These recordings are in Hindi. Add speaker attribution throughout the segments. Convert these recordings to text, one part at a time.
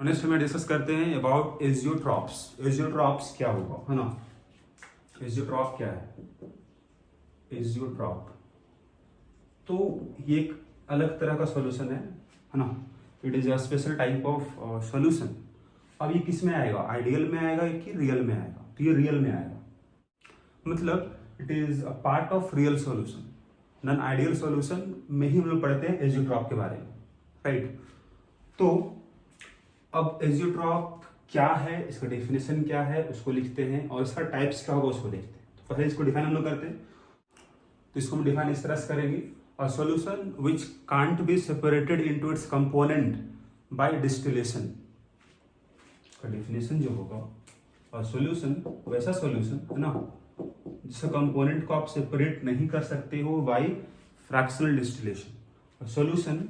Speaker 1: नेक्स्ट में डिस्कस करते हैं अबाउट एजियोट्रॉप्स। एजियोट्रॉप्स क्या होगा, है ना। एजियोट्रॉप क्या है? एजियोट्रॉप तो ये एक अलग तरह का सॉल्यूशन है ना। It is a special type of solution. अब ये किस में आएगा, आइडियल में आएगा कि रियल में आएगा? तो ये रियल में आएगा, मतलब it is a part of real solution. Non ideal solution में ही हम लोग पढ़ते हैं एजियोट्रॉप के बारे में, राइट। तो अब एजियोट्रॉप क्या है, इसका डेफिनेशन क्या है उसको लिखते हैं, और इसका टाइप्स क्या होगा उसको देखते हैं। तो पहले इसको डिफाइन हम लोग करते हैं। तो इसको हम डिफाइन इस तरह से करेंगे, a solution which can't be separated into its component by distillation. का डेफिनेशन जो होगा, अ सॉल्यूशन वैसा सॉल्यूशन है ना जिसका कंपोनेंट को आप सेपरेट नहीं कर सकते हो by fractional distillation. Solution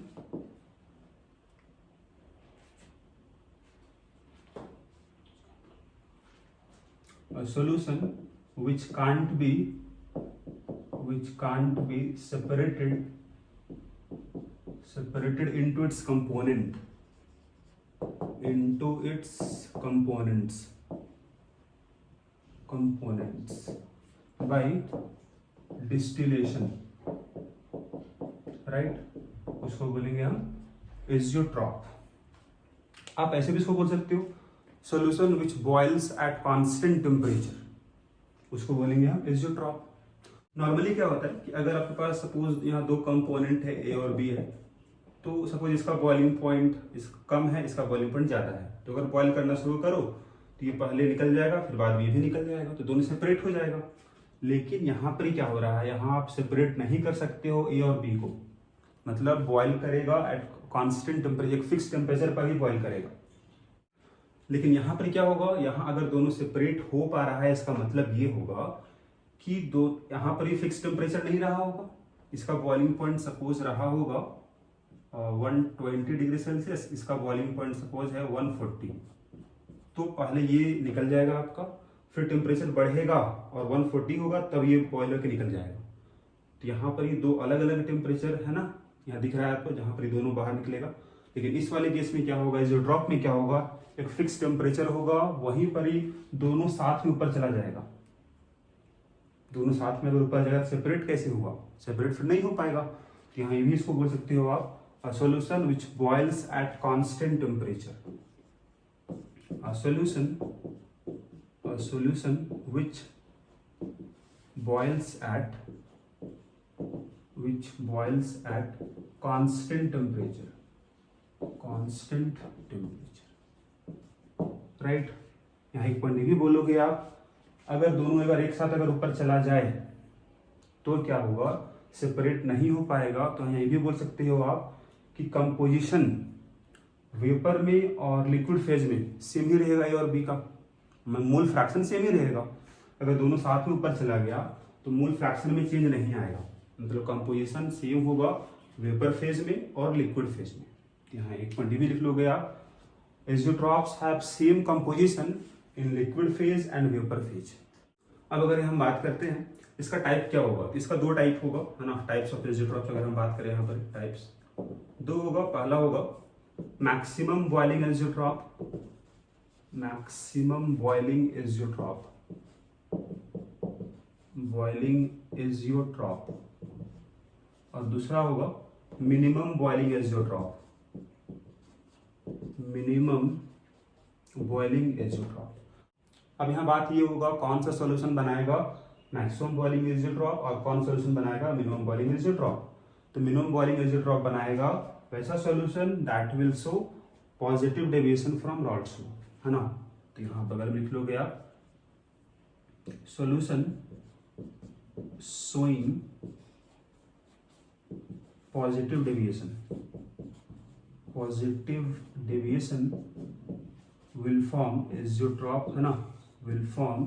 Speaker 1: a solution which can't be separated into its components by distillation, right। उसको बोलेंगे हम एजियोट्रॉप। आप ऐसे भी इसको बोल सकते हो, solution which boils at constant temperature, उसको बोलेंगे हम एजियोट्रॉप। नॉर्मली क्या होता है कि अगर आपके पास सपोज यहाँ दो कंपोनेंट है ए और बी है, तो सपोज इसका बॉइलिंग पॉइंट कम है, इसका बॉइलिंग पॉइंट ज्यादा है, तो अगर बॉइल करना शुरू करो तो ये पहले निकल जाएगा, फिर बाद में ये भी निकल जाएगा, तो दोनों सेपरेट हो जाएगा। लेकिन यहाँ पर क्या हो रहा है, यहाँ आप सेपरेट नहीं कर सकते हो ए और बी को, मतलब बॉइल करेगा एट कांस्टेंट टेम्परेचर, एक फिक्स टेम्परेचर पर ही बॉइल करेगा। लेकिन यहाँ पर क्या होगा, यहाँ अगर दोनों सेपरेट हो पा रहा है, इसका मतलब ये होगा कि दो यहाँ पर ही फिक्स टेम्परेचर नहीं रहा होगा, इसका बॉइलिंग पॉइंट सपोज रहा होगा 120 डिग्री सेल्सियस, इसका बॉइलिंग पॉइंट सपोज है 140, तो पहले ये निकल जाएगा आपका, फिर टेम्परेचर बढ़ेगा और 140 होगा, तब ये बॉइल होकर निकल जाएगा। तो यहाँ पर ये दो अलग अलग टेम्परेचर है ना, यहाँ दिख रहा है आपको, जहाँ पर ये दोनों बाहर निकलेगा। लेकिन इस वाले केस में क्या होगा, जो ड्रॉप में क्या होगा, एक फिक्स टेम्परेचर होगा, वहीं पर ही दोनों साथ में ऊपर चला जाएगा। दोनों साथ में अगर ऊपर जाएगा तो सेपरेट कैसे हुआ, सेपरेट फिर नहीं हो पाएगा। तो यहाँ ये भी इसको बोल सकते हो आप, a solution which boils at constant temperature. A solution which boils at constant temperature, right. यहाँ एक पॉइंट भी बोलोगे आप, अगर दोनों अगर एक साथ अगर ऊपर चला जाए तो क्या होगा, सेपरेट नहीं हो पाएगा। तो यहाँ ये भी बोल सकते हो आप कि कंपोजिशन वेपर में और लिक्विड फेज में सेम ही रहेगा, ए और बी का मूल फ्रैक्शन सेम ही रहेगा। अगर दोनों साथ में ऊपर चला गया तो मूल फ्रैक्शन में चेंज नहीं आएगा, मतलब कंपोजिशन सेम होगा वेपर फेज में और लिक्विड फेज में। यहाँ एक पॉइंट भी लिख लोगे आप, azeotropes have same composition in liquid phase and vapour phase. अब अगर हम बात करते हैं इसका टाइप क्या होगा, इसका दो टाइप होगा, है ना। टाइप्स ऑफ एजियोट्रॉप्स अगर हम बात करें यहाँ पर टाइप्स दो होगा। पहला होगा maximum boiling azeotrope, maximum boiling azeotrope, और दूसरा होगा मिनिमम बॉइलिंग एजियोट्रॉप, अब यहाँ बात ये होगा कौन सा सॉल्यूशन बनाएगा मैक्सिमम बॉइलिंग एजियोट्रॉप और कौन सॉल्यूशन बनाएगा मिनिमम बॉइलिंग एजियोट्रॉप। तो मिनिमम बॉइलिंग एजियोट्रॉप बनाएगा वैसा solution that will show positive deviation from Rawls law, है ना। तो यहाँ बगल में लिख लोगे आप, solution showing positive deviation will form azeotrope, है ना, will form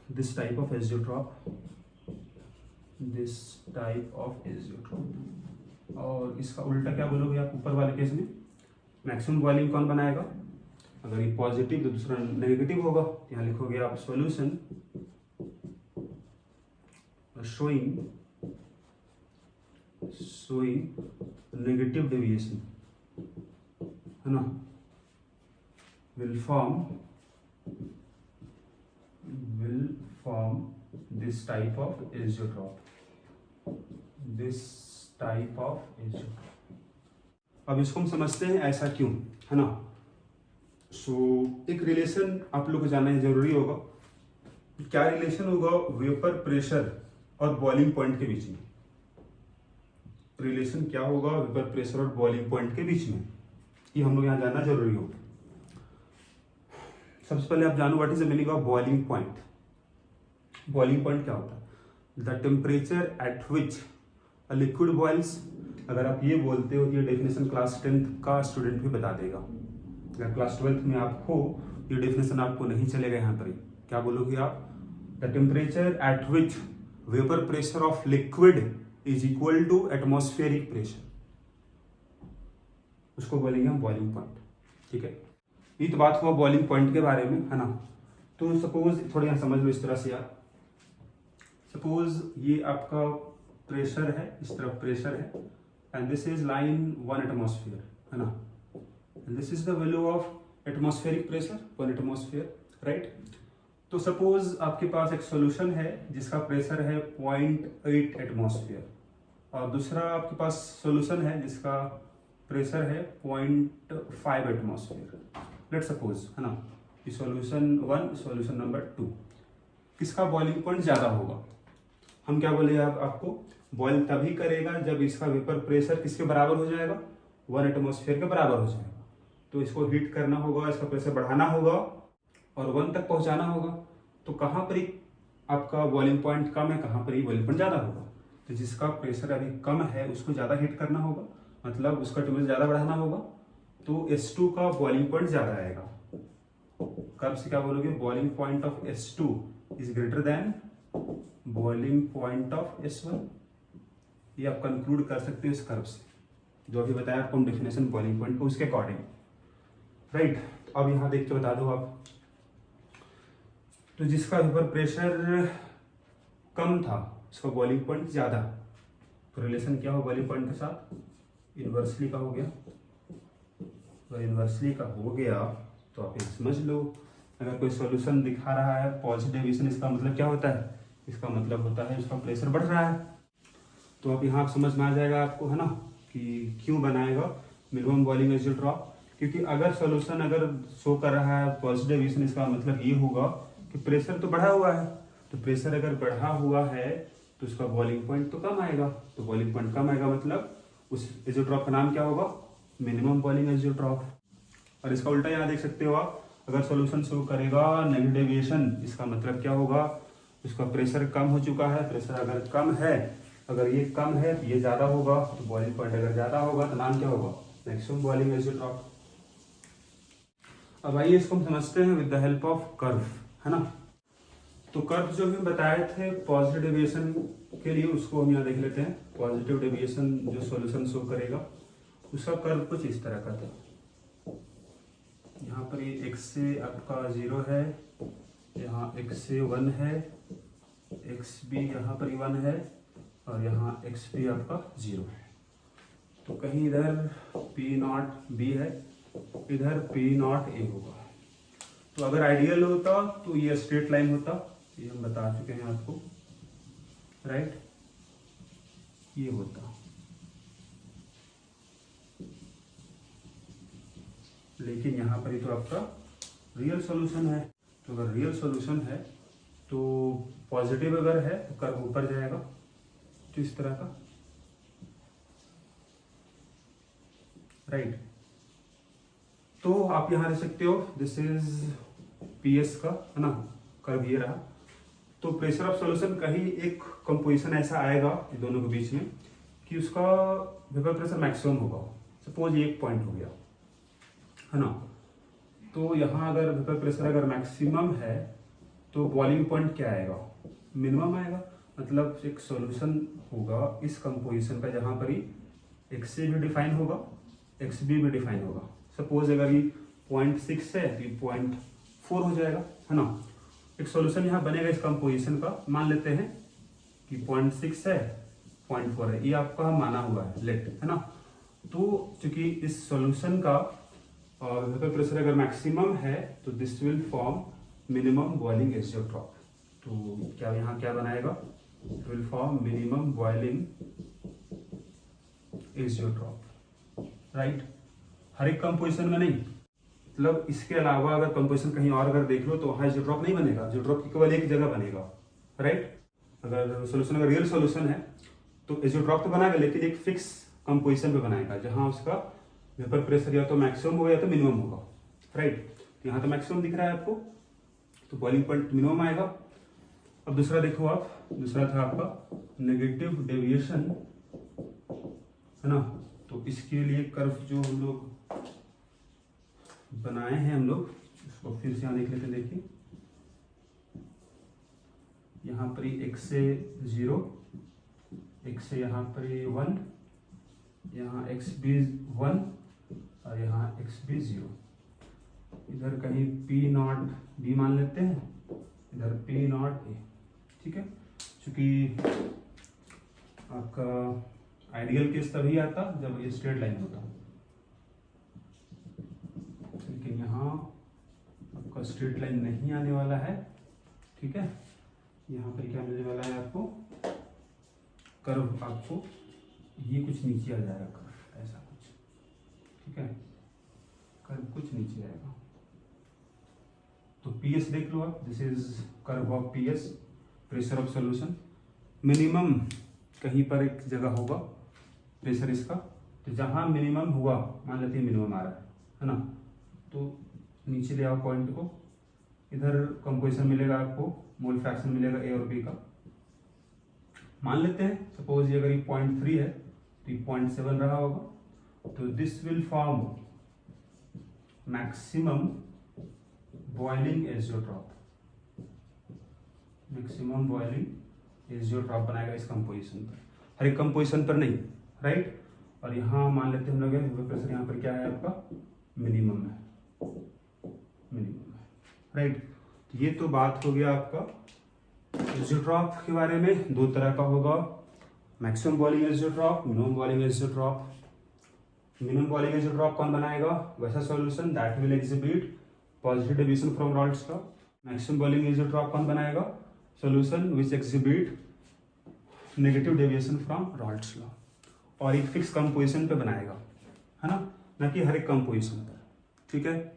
Speaker 1: this type of azeotrope। और इसका उल्टा क्या बोलोगे आप ऊपर वाले केस में, मैक्सिमम बॉइलिंग कौन बनाएगा, अगर ये पॉजिटिव तो दूसरा नेगेटिव होगा। यहाँ लिखोगे आप सॉल्यूशन शोइंग negative deviation, है ना, will form this type of azeotrope, this type of azeotrope। अब इसको हम समझते हैं ऐसा क्यों, है ना। एक रिलेशन आप लोग को जानना जरूरी होगा। क्या रिलेशन होगा वेपर प्रेशर और बॉइलिंग पॉइंट के बीच में? रिलेशन क्या होगा वेपर प्रेशर और बॉइलिंग पॉइंट के बीच में, ये हम लोग यहाँ जानना जरूरी होगा। सबसे पहले आप जानो what is the meaning of boiling point. Boiling point क्या होता है? The temperature at which a liquid boils. अगर आप ये बोलते हो, ये डेफिनेशन क्लास 10th का स्टूडेंट भी बता देगा। अगर क्लास 12th में आप हो, ये डेफिनेशन आपको नहीं चलेगा। यहाँ पर क्या बोलोगे आप? The temperature at which vapour pressure of liquid is equal to atmospheric pressure, उसको बोलेंगे हम बॉइलिंग पॉइंट। ठीक है, ये तो बात हुआ बॉइलिंग पॉइंट के बारे में, है ना। तो सपोज थोड़ा यहाँ समझ लो इस तरह से यार। सपोज ये आपका प्रेशर है, इस तरफ प्रेशर है, and this is line 1 atmosphere, है ना। And this is the value of atmospheric pressure 1 atmosphere, right. तो सपोज आपके पास एक सॉल्यूशन है जिसका प्रेशर है 0.8 एटमॉस्फेयर, और दूसरा आपके पास सॉल्यूशन है जिसका प्रेशर है 0.5 एटमॉस्फेयर, लेट सपोज, है ना। ये सॉल्यूशन 1, सॉल्यूशन नंबर 2, किसका बॉइलिंग पॉइंट ज्यादा होगा? हम क्या बोले आपको, बॉइल तभी करेगा जब इसका वेपर प्रेशर किसके बराबर हो जाएगा? 1 एटमॉस्फेयर के बराबर हो जाएगा। तो इसको हीट करना होगा, इसका प्रेशर बढ़ाना होगा और 1 तक पहुंचाना होगा। तो कहाँ पर ही आपका बॉइलिंग पॉइंट कम है, कहाँ पर ही बॉइलिंग पॉइंट ज्यादा होगा? तो जिसका प्रेशर अभी कम है उसको ज्यादा हीट करना होगा, मतलब उसका टेम्परेचर ज्यादा बढ़ाना होगा, तो S2 का बॉइलिंग पॉइंट ज्यादा आएगा। कर्व से क्या बोलोगे? Boiling point of S2 is greater than boiling point of S1। ये आप कंक्लूड कर सकते हो इस कर्व से, जो अभी बताया आपको डेफिनेशन बॉइलिंग पॉइंट को, उसके अकॉर्डिंग, राइट। अब यहाँ देख के बता दो आप। तो जिसका वेपर प्रेशर कम था उसका बॉइलिंग पॉइंट ज्यादा, तो रिलेशन क्या हो बॉइलिंग पॉइंट के साथ? इनवर्सली का हो गया। अगर इनवर्सली का हो गया तो आप ये समझ लो, अगर कोई सॉल्यूशन दिखा रहा है पॉजिटिव डेविएशन, इसका मतलब क्या होता है? इसका मतलब होता है इसका प्रेशर बढ़ रहा है। तो अब यहाँ समझ में आ जाएगा आपको, है ना, कि क्यों बनाएगा मिनिमम बॉइलिंग एज़ोट्रॉप। क्योंकि अगर सॉल्यूशन अगर शो कर रहा है पॉजिटिव डेविएशन, इसका मतलब ये होगा कि प्रेशर तो बढ़ा हुआ है। तो प्रेशर अगर बढ़ा हुआ है तो उसका बॉइलिंग पॉइंट तो कम आएगा। तो बॉइलिंग पॉइंट कम आएगा मतलब उस एज़ोट्रॉप का नाम क्या होगा? Minimum boiling azeotrope. और इसका उल्टा यहाँ देख सकते हो आप, अगर सॉल्यूशन शो करेगा नेगेटिव डेविएशन, इसका मतलब क्या होगा? उसका प्रेशर कम हो चुका है। प्रेशर अगर कम है, अगर ये कम है तो ये ज्यादा होगा, तो बॉइलिंग पॉइंट अगर ज्यादा होगा तो नाम क्या होगा? Maximum boiling azeotrope. अब आइए इसको हम समझते हैं with the help of curve, है ना। तो कर्व जो हम बताए थे पॉजिटिव डेविएशन के लिए, उसको हम यहाँ देख लेते हैं। पॉजिटिव डेविएशन जो सॉल्यूशन शो करेगा उसका कर्व कुछ इस तरह का था। यहाँ पर ये x से आपका 0 है, यहाँ x से 1 है, x भी यहाँ पर 1 है, और यहाँ x भी आपका 0 है। तो कहीं इधर P0 B है, इधर P0 A होगा। तो अगर आइडियल होता तो ये स्ट्रेट लाइन होता, ये हम बता चुके हैं आपको, राइट। ये होता, लेकिन यहाँ पर ही तो आपका रियल सॉल्यूशन है। तो अगर रियल सॉल्यूशन है तो पॉजिटिव अगर है तो कर्व ऊपर जाएगा, तो इस तरह का, राइट। तो आप यहाँ देख सकते हो दिस इज PS का, है ना, कर्व ये रहा। तो प्रेशर ऑफ सॉल्यूशन कहीं एक कंपोजिशन ऐसा आएगा इन दोनों के बीच में कि उसका वेपर प्रेशर मैक्सिमम होगा। सपोज ये एक पॉइंट हो गया, है ना। तो यहाँ अगर वेपर प्रेशर अगर मैक्सिमम है तो बॉइलिंग पॉइंट क्या आएगा? मिनिमम आएगा। मतलब एक सॉल्यूशन होगा इस कंपोजिशन का जहाँ पर ही XA भी डिफाइन होगा, XB भी डिफाइन होगा। सपोज अगर ये 0.6 है तो ये 0.4 हो जाएगा, है ना। एक सॉल्यूशन यहाँ बनेगा इस कंपोजिशन का, मान लेते हैं कि 0.6 है, 0.4 है, ये आपका माना हुआ है, लेट, है ना। तो चूंकि इस सॉल्यूशन का और वेपर प्रेशर अगर मैक्सिमम है तो this will form minimum boiling azeotrope. तो क्या यहाँ क्या बनाएगा, will form minimum boiling azeotrope, right. हर एक कंपोजिशन में नहीं, मतलब इसके अलावा अगर कंपोजिशन कहीं और अगर देख लो तो वहाँ एजियोट्रॉप नहीं बनेगा, एजियोट्रॉप केवल एक जगह बनेगा, राइट। अगर सोल्यूशन अगर रियल सोल्यूशन है तो एजियोट्रॉप तो बनाएगा लेकिन एक फिक्स कंपोजिशन पे बनाएगा जहाँ उसका वेपर प्रेशर या तो मैक्सिमम होगा या तो मिनिमम होगा, राइट। यहाँ तो मैक्सिमम दिख रहा है आपको, तो बॉइलिंग पॉइंट मिनिमम आएगा। अब दूसरा देखो आप, दूसरा था आपका नेगेटिव डेविएशन, है ना। तो इसके लिए कर्व जो हम लोग बनाए हैं हम लोग, उसको फिर से यहाँ देख लेते, देखिए यहाँ पर x से 0, x से यहाँ पर 1, यहाँ x भी 1 और यहाँ x भी 0। इधर कहीं P0 B मान लेते हैं, इधर P0 A, ठीक है। चूंकि आपका आइडियल केस तभी आता जब ये स्ट्रेट लाइन होता, लेकिन यहाँ आपका स्ट्रेट लाइन नहीं आने वाला है, ठीक है। यहाँ पर क्या मिलने वाला है आपको, कर्व आपको ये कुछ नीचे आ जाएगा, कर्व ऐसा कुछ, ठीक है, कर्व कुछ नीचे आएगा। तो PS देख लो आप, this is curve of PS, pressure of solution. Minimum कहीं पर एक जगह होगा प्रेशर इसका, तो जहाँ मिनिमम हुआ, मान लेते हैं मिनिमम आ रहा है ना, तो नीचे ले आओ पॉइंट को, इधर कंपोजिशन मिलेगा आपको, मोल फ्रैक्शन मिलेगा A और B का। मान लेते हैं सपोज ये अगर ये 0.3 है तो ये 0.7 रहा होगा, तो this will form maximum boiling azeotrope, maximum boiling azeotrope बनाएगा इस कंपोजिशन पर, हर एक कंपोजिशन पर नहीं, राइट। और यहाँ मान लेते हैं हम लोग वेपर प्रेशर यहाँ पर क्या है आपका, मिनिमम है, मिनिमम है, राइट। तो ये तो बात हो गया आपका एजियोट्रॉप के बारे में। दो तरह का होगा, maximum boiling azeotrope, minimum boiling azeotrope. Minimum boiling azeotrope कौन बनाएगा, वैसा solution that will exhibit positive deviation from Raoult's law. Maximum boiling azeotrope कौन बनाएगा, solution which exhibit negative deviation from Raoult's law, और एक फिक्स कंपोजिशन पे बनाएगा, है ना कि हर एक कंपोजिशन पर, ठीक है।